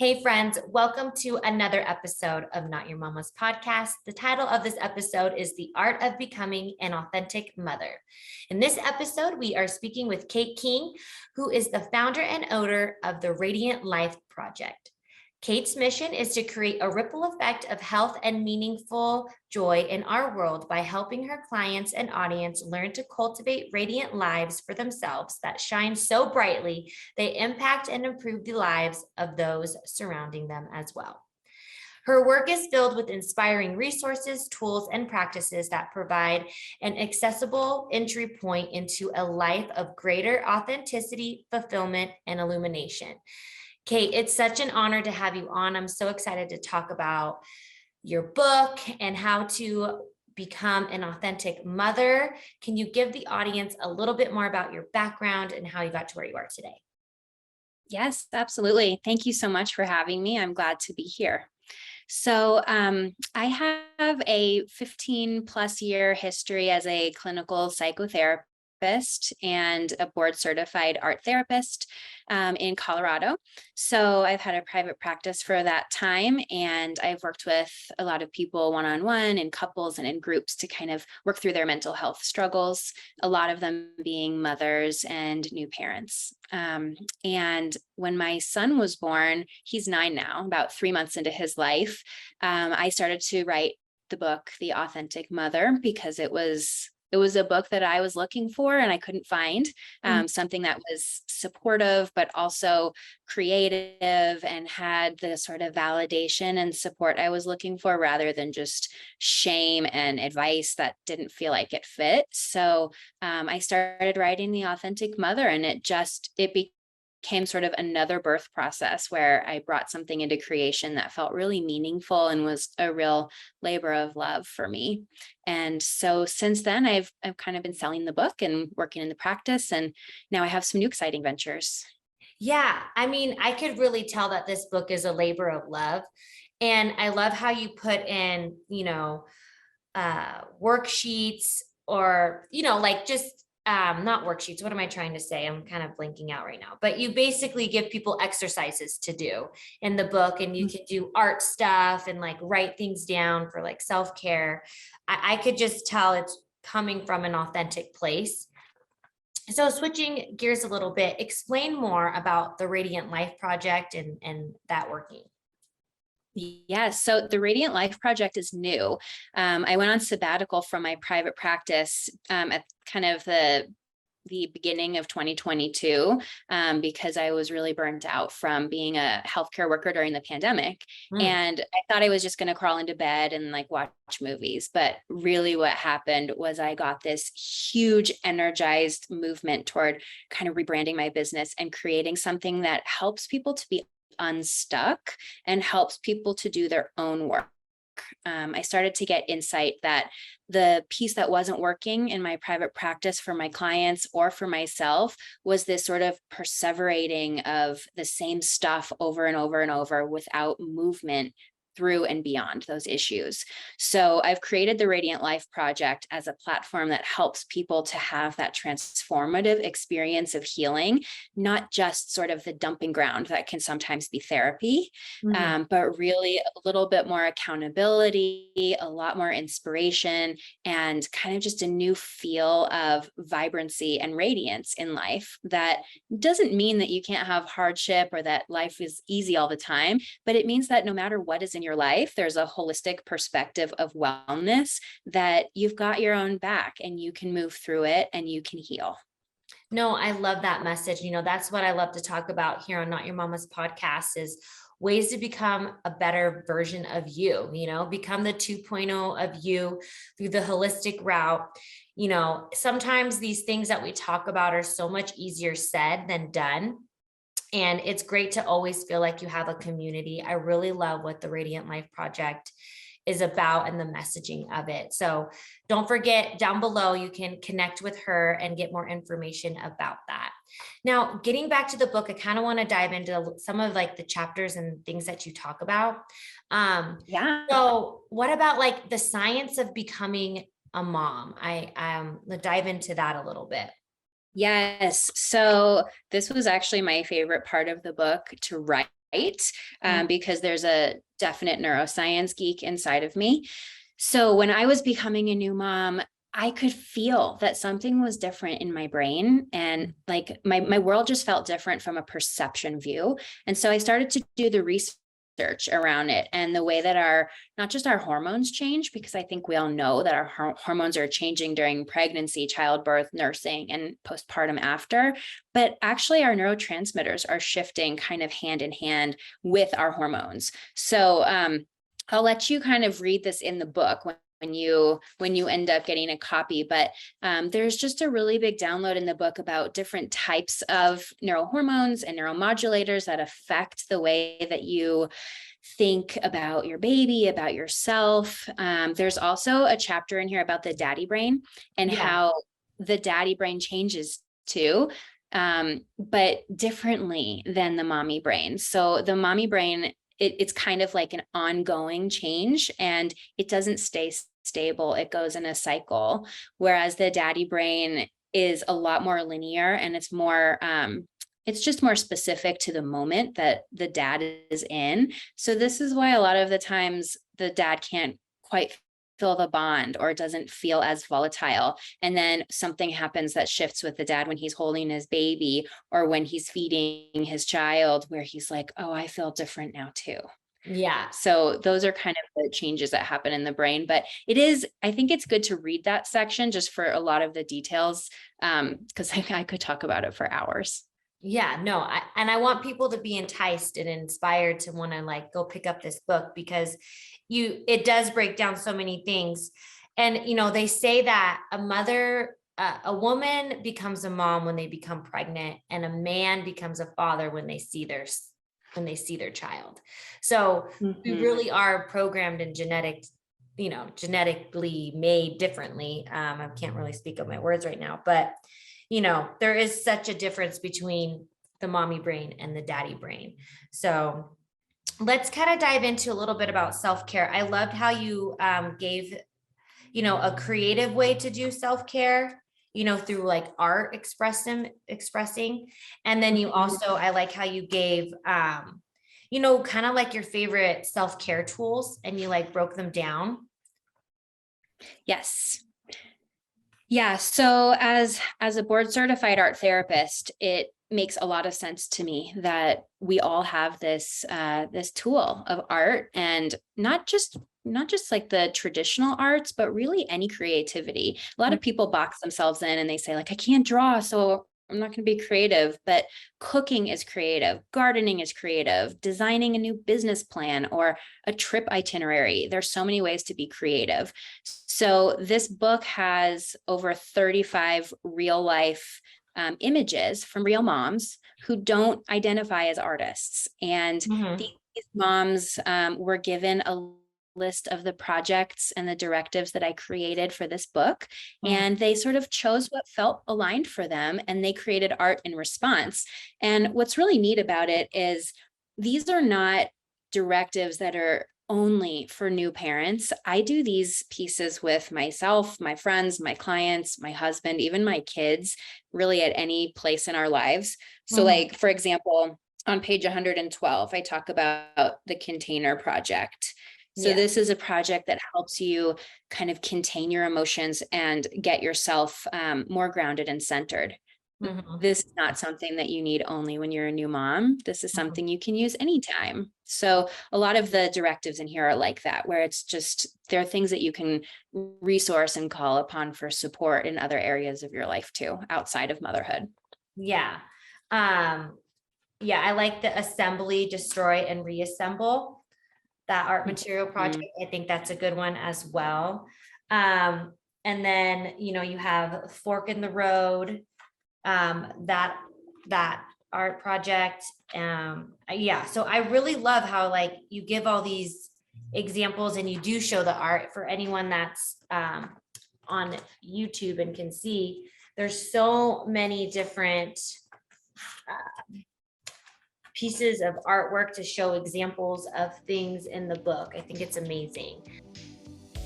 Hey friends, welcome to another episode of Not Your Mama's podcast. The title of this episode is The Art of Becoming an Authentic Mother. In this episode, we are speaking with Kate King, who is the founder and owner of the Radiant Life Project. Kate's mission is to create a ripple effect of health and meaningful joy in our world by helping her clients and audience learn to cultivate radiant lives for themselves that shine so brightly they impact and improve the lives of those surrounding them as well. Her work is filled with inspiring resources, tools, and practices that provide an accessible entry point into a life of greater authenticity, fulfillment, and illumination. Kate, it's such an honor to have you on. I'm so excited to talk about your book and how to become an authentic mother. Can you give the audience a little bit more about your background and how you got to where you are today? Yes, absolutely. Thank you so much for having me. I'm glad to be here. So I have a 15 plus year history as a clinical psychotherapist and a board certified art therapist in Colorado. So I've had a private practice for that time, and I've worked with a lot of people one-on-one in couples and in groups to kind of work through their mental health struggles, a lot of them being mothers and new parents. And when my son was born, he's 9 now, about 3 months into his life, I started to write the book, The Authentic Mother, because it was a book that I was looking for and I couldn't find, something that was supportive, but also creative and had the sort of validation and support I was looking for, rather than just shame and advice that didn't feel like it fit. So I started writing The Authentic Mother, and it became sort of another birth process where I brought something into creation that felt really meaningful and was a real labor of love for me. And so since then, I've kind of been selling the book and working in the practice, and now I have some new exciting ventures. Yeah, I mean, I could really tell that this book is a labor of love. And I love how you put in, worksheets or, like just not worksheets. What am I trying to say? I'm kind of blinking out right now, but you basically give people exercises to do in the book, and you can do art stuff and like write things down for like self-care. I could just tell it's coming from an authentic place. So switching gears a little bit, explain more about the Radiant Life Project and that working. Yes. So the Radiant Life Project is new. I went on sabbatical from my private practice at kind of the beginning of 2022 because I was really burnt out from being a healthcare worker during the pandemic. And I thought I was just going to crawl into bed and like watch movies. But really what happened was I got this huge energized movement toward kind of rebranding my business and creating something that helps people to be unstuck and helps people to do their own work. I started to get insight that the piece that wasn't working in my private practice for my clients or for myself was this sort of perseverating of the same stuff over and over and over without movement through and beyond those issues. So I've created the Radiant Life Project as a platform that helps people to have that transformative experience of healing, not just sort of the dumping ground that can sometimes be therapy, but really a little bit more accountability, a lot more inspiration, and kind of just a new feel of vibrancy and radiance in life. That doesn't mean that you can't have hardship or that life is easy all the time, but it means that no matter what is in your life, there's a holistic perspective of wellness, that you've got your own back and you can move through it and you can heal. No, I love that message. That's what I love to talk about here on Not Your Mama's podcast is ways to become a better version of you, become the 2.0 of you through the holistic route. Sometimes these things that we talk about are so much easier said than done. And it's great to always feel like you have a community. I really love what the Radiant Life Project is about and the messaging of it. So don't forget, down below, you can connect with her and get more information about that. Now, getting back to the book, I kind of want to dive into some of like the chapters and things that you talk about. So what about like the science of becoming a mom? I dive into that a little bit. Yes. So this was actually my favorite part of the book to write because there's a definite neuroscience geek inside of me. So when I was becoming a new mom, I could feel that something was different in my brain, and like my world just felt different from a perception view. And so I started to do the research around it and the way that not just our hormones change, because I think we all know that our hormones are changing during pregnancy, childbirth, nursing, and postpartum after, but actually our neurotransmitters are shifting kind of hand in hand with our hormones. So I'll let you kind of read this in the book when you end up getting a copy, but there's just a really big download in the book about different types of neurohormones and neuromodulators that affect the way that you think about your baby, about yourself. There's also a chapter in here about the daddy brain and how the daddy brain changes too, but differently than the mommy brain. So the mommy brain, it's kind of like an ongoing change, and it doesn't stay stable. It goes in a cycle, whereas the daddy brain is a lot more linear, and it's just more specific to the moment that the dad is in. So this is why a lot of the times the dad can't quite feel the bond, or doesn't feel as volatile. And then something happens that shifts with the dad when he's holding his baby or when he's feeding his child, where he's like, oh, I feel different now too. Yeah. So those are kind of the changes that happen in the brain, but I think it's good to read that section just for a lot of the details, because I could talk about it for hours. Yeah, no, I want people to be enticed and inspired to want to like go pick up this book, because it does break down so many things. And, they say that a woman becomes a mom when they become pregnant, and a man becomes a father when they see their child. So we really are programmed and genetically made differently. I can't really speak of my words right now, but there is such a difference between the mommy brain and the daddy brain. So let's kind of dive into a little bit about self-care. I loved how you gave, a creative way to do self-care, through like art expressing. And then I like how you gave, kind of like your favorite self-care tools, and you like broke them down. Yes. Yeah. So as a board certified art therapist, it makes a lot of sense to me that we all have this tool of art, and not just like the traditional arts, but really any creativity. A lot of people box themselves in and they say like, I can't draw, so I'm not going to be creative. But cooking is creative, gardening is creative, designing a new business plan or a trip itinerary. There's so many ways to be creative. So this book has over 35 real life images from real moms who don't identify as artists. And these moms were given a list of the projects and the directives that I created for this book. And they sort of chose what felt aligned for them, and they created art in response. And what's really neat about it is these are not directives that are only for new parents. I do these pieces with myself, my friends, my clients, my husband, even my kids, really at any place in our lives. So like, for example, on page 112, I talk about the container project. So this is a project that helps you kind of contain your emotions and get yourself more grounded and centered. This is not something that you need only when you're a new mom. This is something you can use anytime. So a lot of the directives in here are like that, where it's just, there are things that you can resource and call upon for support in other areas of your life too, outside of motherhood. Yeah. I like the assembly, destroy, and reassemble, that art material project. I think that's a good one as well. And then, you have fork in the road, that art project. So I really love how like you give all these examples, and you do show the art for anyone that's on YouTube and can see. There's so many different pieces of artwork to show examples of things in the book. I think it's amazing.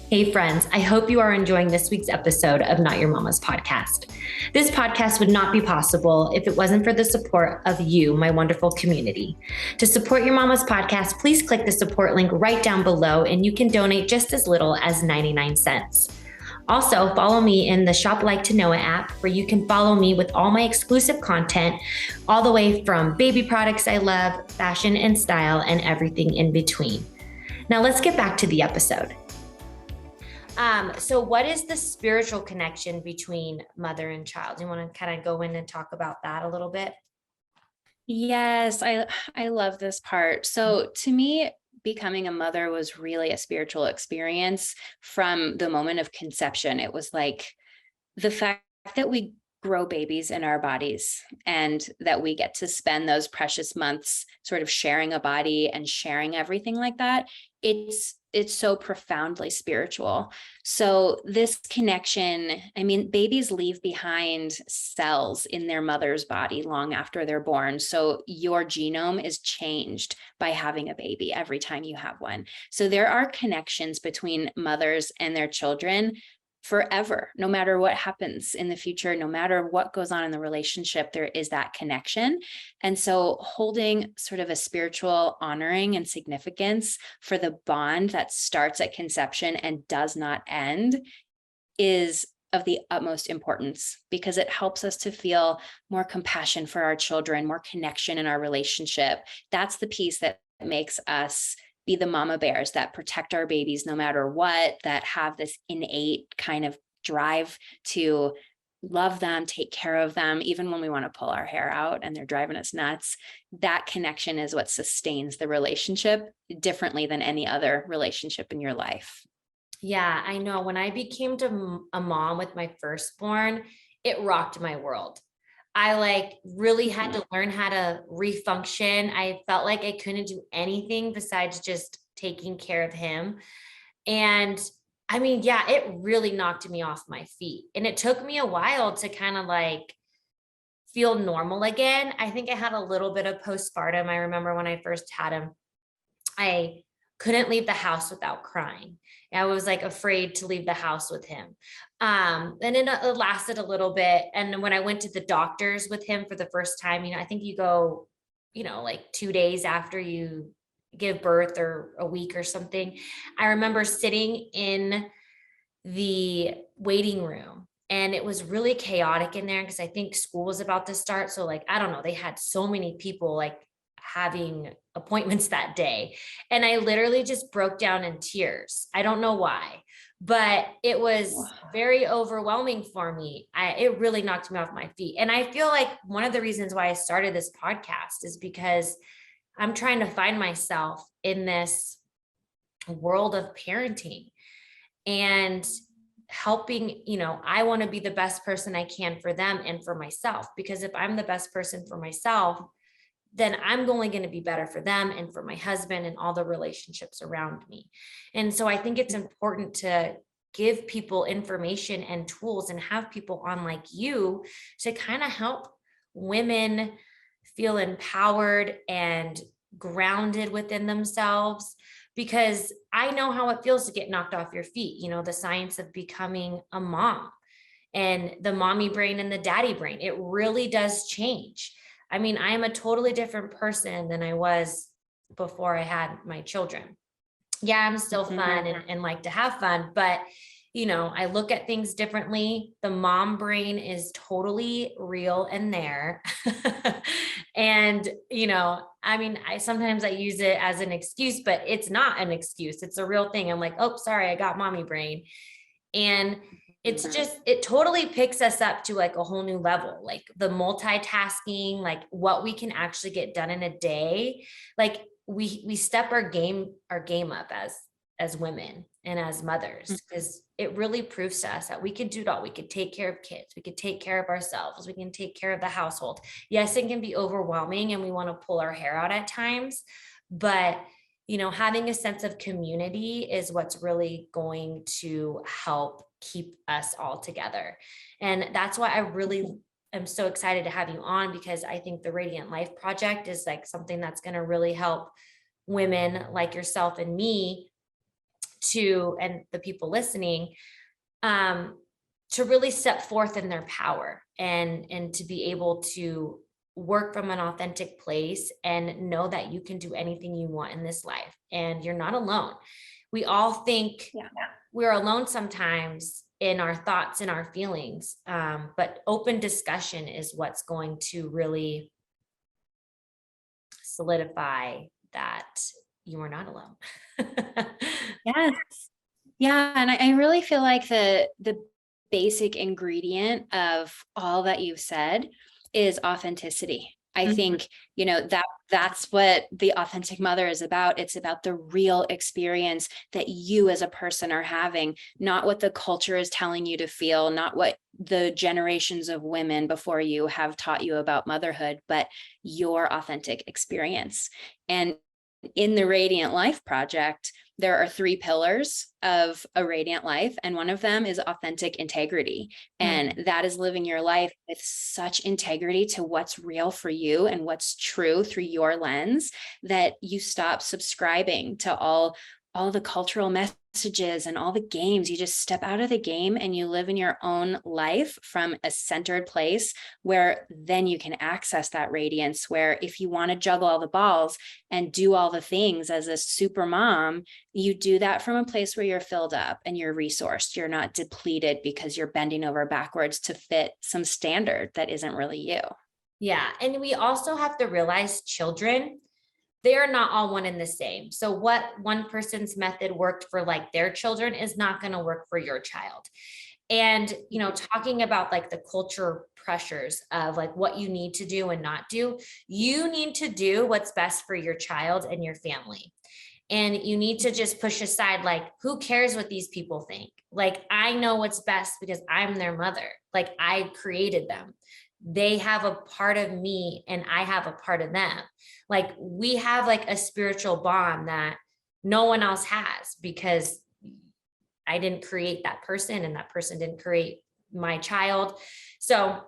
Hey, friends, I hope you are enjoying this week's episode of Not Your Mama's podcast. This podcast would not be possible if it wasn't for the support of you, my wonderful community. To support Your Mama's podcast, please click the support link right down below, and you can donate just as little as 99 cents. Also, follow me in the Shop Like to Know It app, where you can follow me with all my exclusive content, all the way from baby products I love, fashion and style, and everything in between. Now, let's get back to the episode. So what is the spiritual connection between mother and child? You want to kind of go in and talk about that a little bit? Yes, I love this part. So to me, becoming a mother was really a spiritual experience from the moment of conception. It was like the fact that we grow babies in our bodies and that we get to spend those precious months sort of sharing a body and sharing everything like that. It's so profoundly spiritual. So this connection, I mean, babies leave behind cells in their mother's body long after they're born. So your genome is changed by having a baby every time you have one. So there are connections between mothers and their children forever. No matter what happens in the future, no matter what goes on in the relationship, there is that connection. And so holding sort of a spiritual honoring and significance for the bond that starts at conception and does not end is of the utmost importance, because it helps us to feel more compassion for our children, more connection in our relationship. That's the piece that makes us be the mama bears that protect our babies no matter what, that have this innate kind of drive to love them, take care of them, even when we want to pull our hair out and they're driving us nuts. That connection is what sustains the relationship differently than any other relationship in your life. Yeah, I know. When I became a mom with my firstborn, it rocked my world. I really had to learn how to refunction. I felt like I couldn't do anything besides just taking care of him. And I mean, yeah, it really knocked me off my feet. And it took me a while to kind of feel normal again. I think I had a little bit of postpartum. I remember when I first had him, I couldn't leave the house without crying. I was afraid to leave the house with him. And it lasted a little bit. And when I went to the doctors with him for the first time, I think you go, 2 days after you give birth or a week or something. I remember sitting in the waiting room, and it was really chaotic in there because I think school was about to start. So I don't know, they had so many people having appointments that day. And I literally just broke down in tears. I don't know why, but it was very overwhelming for me. It really knocked me off my feet. And I feel like one of the reasons why I started this podcast is because I'm trying to find myself in this world of parenting and helping. I want to be the best person I can for them and for myself, because if I'm the best person for myself, then I'm only going to be better for them and for my husband and all the relationships around me. And so I think it's important to give people information and tools and have people on like you to kind of help women feel empowered and grounded within themselves, because I know how it feels to get knocked off your feet. The science of becoming a mom and the mommy brain and the daddy brain, it really does change. I mean, I am a totally different person than I was before I had my children. Yeah, I'm still fun and like to have fun, but I look at things differently. The mom brain is totally real and there. And, I mean, I use it as an excuse, but it's not an excuse. It's a real thing. I'm like, oh, sorry, I got mommy brain. And it's just, it totally picks us up to a whole new level, the multitasking, what we can actually get done in a day. We step our game up as women and as mothers, because it really proves to us that we can do it all. We could take care of kids, we could take care of ourselves, we can take care of the household. Yes, it can be overwhelming and we want to pull our hair out at times, but having a sense of community is what's really going to help keep us all together. And that's why I really am so excited to have you on, because I think the Radiant Life Project is something that's going to really help women like yourself and me to, and the people listening, to really step forth in their power and to be able to work from an authentic place and know that you can do anything you want in this life and you're not alone. We all think we're alone sometimes in our thoughts and our feelings, but open discussion is what's going to really solidify that you are not alone. Yes. Yeah. And I really feel like the basic ingredient of all that you've said is authenticity. I think, that's what the authentic mother is about. It's about the real experience that you as a person are having, not what the culture is telling you to feel, not what the generations of women before you have taught you about motherhood, but your authentic experience. And in the Radiant Life Project, there are 3 pillars of a radiant life, and one of them is authentic integrity. And that is living your life with such integrity to what's real for you and what's true through your lens, that you stop subscribing to all the cultural messages and all the games. You just step out of the game and you live in your own life from a centered place, where then you can access that radiance, where if you want to juggle all the balls and do all the things as a super mom, you do that from a place where you're filled up and you're resourced. You're not depleted because you're bending over backwards to fit some standard that isn't really you. Yeah. And we also have to realize children, they're not all one and the same. So what one person's method worked for like their children is not going to work for your child. And, talking about like the culture pressures of like what you need to do and not do, you need to do what's best for your child and your family. And you need to just push aside, like, who cares what these people think? Like, I know what's best because I'm their mother. Like, I created them. They have a part of me and I have a part of them. Like, we have like a spiritual bond that no one else has, because I didn't create that person and that person didn't create my child. So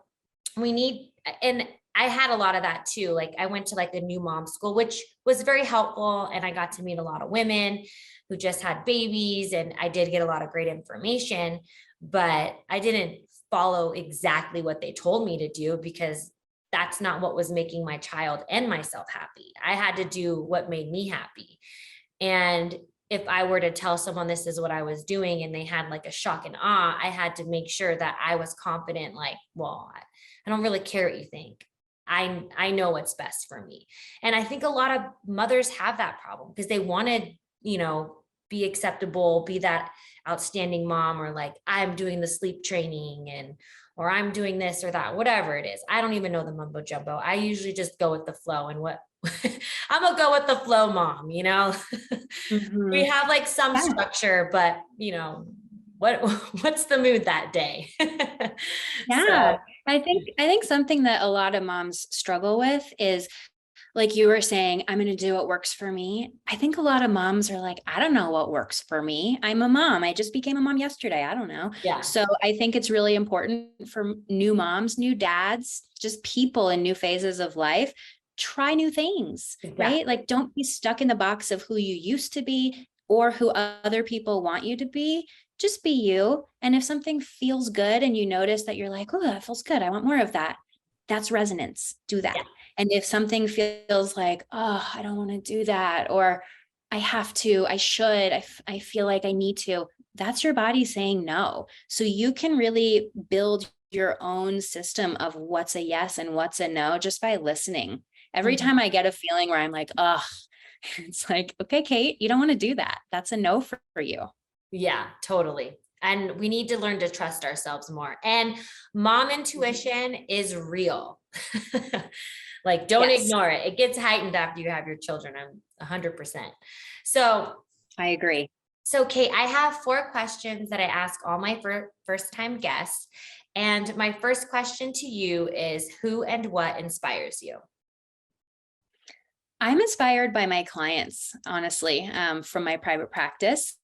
we need, and I had a lot of that too. Like, I went to like a new mom school, which was very helpful. And I got to meet a lot of women who just had babies, and I did get a lot of great information, but I didn't follow exactly what they told me to do, because that's not what was making my child and myself happy. I had to do what made me happy. And if I were to tell someone this is what I was doing and they had like a shock and awe, I had to make sure that I was confident, like, well, I don't really care what you think. I know what's best for me. And I think a lot of mothers have that problem because they want to, be acceptable, be that outstanding mom, or like, I'm doing the sleep training, or I'm doing this or that, whatever it is. I don't even know the mumbo jumbo. I usually just go with the flow, and what I'm gonna go with the flow mom, we have like some Yeah. structure, but what's the mood that day? Yeah. So I think something that a lot of moms struggle with is, like you were saying, I'm going to do what works for me. I think a lot of moms are like, I don't know what works for me. I'm a mom. I just became a mom yesterday. I don't know. yeah, So I think it's really important for new moms, new dads, just people in new phases of life, try new things, exactly. right? Like, don't be stuck in the box of who you used to be or who other people want you to be. Just be you. And if something feels good and you notice that you're like, oh, that feels good, I want more of that, that's resonance. Do that. Yeah. And if something feels like, oh, I don't want to do that, or I have to, I should, I feel like I need to, that's your body saying no. So you can really build your own system of what's a yes and what's a no just by listening. Every Mhm. time I get a feeling where I'm like, oh, it's like, okay, Kate, you don't want to do that. That's a no for you. Yeah, totally. And we need to learn to trust ourselves more. And mom intuition is real. Like, don't Yes, ignore it. It gets heightened after you have your children. I'm 100%. So, I agree. Kate, I have 4 questions that I ask all my first time guests. And my first question to you is, who and what inspires you? I'm inspired by my clients, honestly, from my private practice.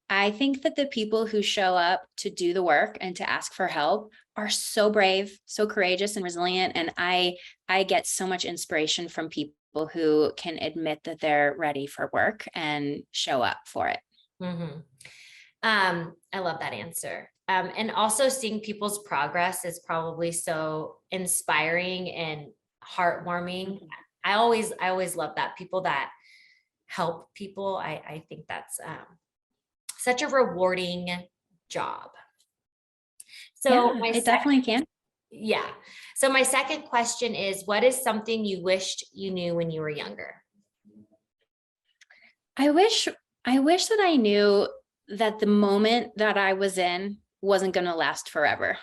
I think that the people who show up to do the work and to ask for help are so brave, so courageous and resilient. And I get so much inspiration from people who can admit that they're ready for work and show up for it. Mhm. I love that answer. And also seeing people's progress is probably so inspiring and heartwarming. Mhm. I always love that. People that help people. I think that's such a rewarding job. So Yeah, my it definitely can. yeah. So my second question is, what is something you wished you knew when you were younger? I wish I wish that I knew that the moment that I was in wasn't going to last forever.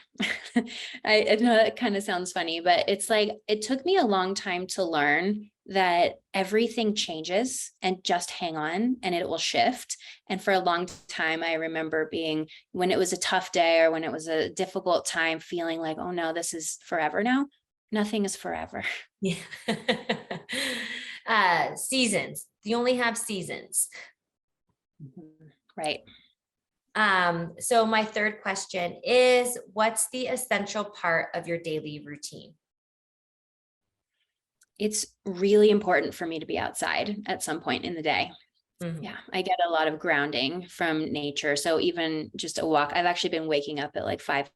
I know that kind of sounds funny, but it's like it took me a long time to learn that everything changes and just hang on and it will shift. And for a long time, I remember being when it was a tough day or when it was a difficult time, feeling like, oh no, this is forever now. Nothing is forever. Yeah. Seasons. You only have seasons. Mhm. Right. So my third question is, what's the essential part of your daily routine? It's really important for me to be outside at some point in the day. Mhm. Yeah, I get a lot of grounding from nature. So even just a walk, I've actually been waking up at like 5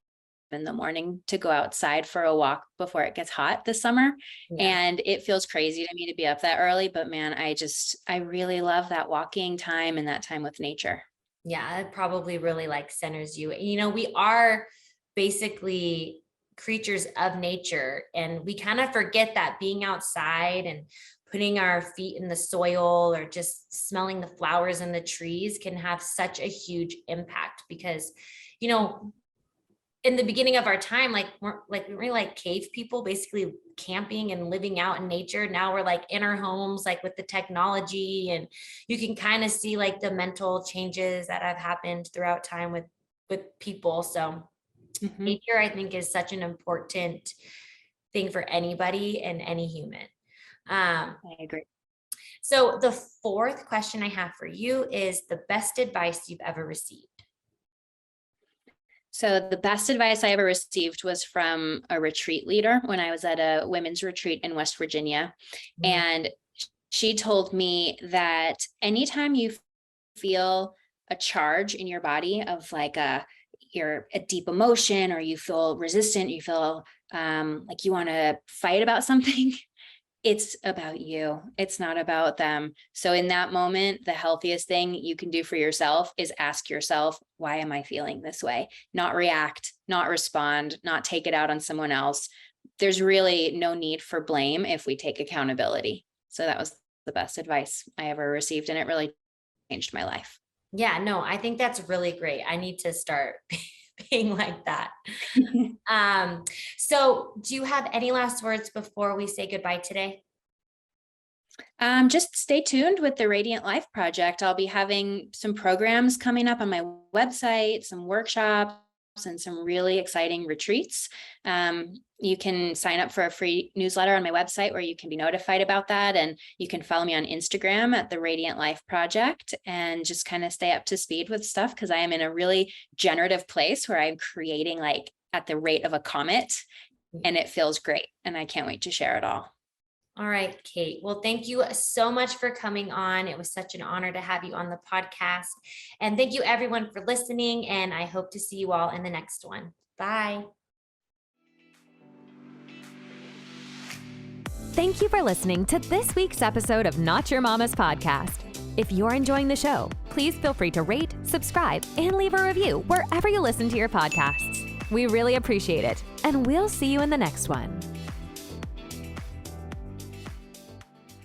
in the morning to go outside for a walk before it gets hot this summer. Yeah. And it feels crazy to me to be up that early, but man, I really love that walking time and that time with nature. Yeah, it probably really like centers you. We are basically creatures of nature, and we kind of forget that being outside and putting our feet in the soil or just smelling the flowers and the trees can have such a huge impact because, you know, in the beginning of our time, we were like cave people, basically camping and living out in nature. Now we're like in our homes, like with the technology, and you can kind of see like the mental changes that have happened throughout time with people. So Mhm. nature, I think, is such an important thing for anybody and any human. Um, I agree. so the fourth question I have for you is the best advice you've ever received. So the best advice I ever received was from a retreat leader when I was at a women's retreat in West Virginia. Mm, And she told me that anytime you feel a charge in your body of like a deep emotion, or you feel resistant, you feel like you want to fight about something, it's about you. It's not about them. So in that moment, the healthiest thing you can do for yourself is ask yourself, why am I feeling this way? Not react, not respond, not take it out on someone else. There's really no need for blame if we take accountability. So that was the best advice I ever received, and it really changed my life. yeah, no, I think that's really great. I need to start being like that. Um, so do you have any last words before we say goodbye today? Just stay tuned with the Radiant Life Project. I'll be having some programs coming up on my website, some workshops, and some really exciting retreats. You can sign up for a free newsletter on my website where you can be notified about that. And you can follow me on Instagram at the Radiant Life Project and just kind of stay up to speed with stuff, because I am in a really generative place where I'm creating like at the rate of a comet, and it feels great. And I can't wait to share it all. All right, Kate. Well, thank you so much for coming on. It was such an honor to have you on the podcast. And thank you everyone for listening. And I hope to see you all in the next one. Bye. Thank you for listening to this week's episode of Not Your Mama's Podcast. If you're enjoying the show, please feel free to rate, subscribe, and leave a review wherever you listen to your podcasts. We really appreciate it, and we'll see you in the next one.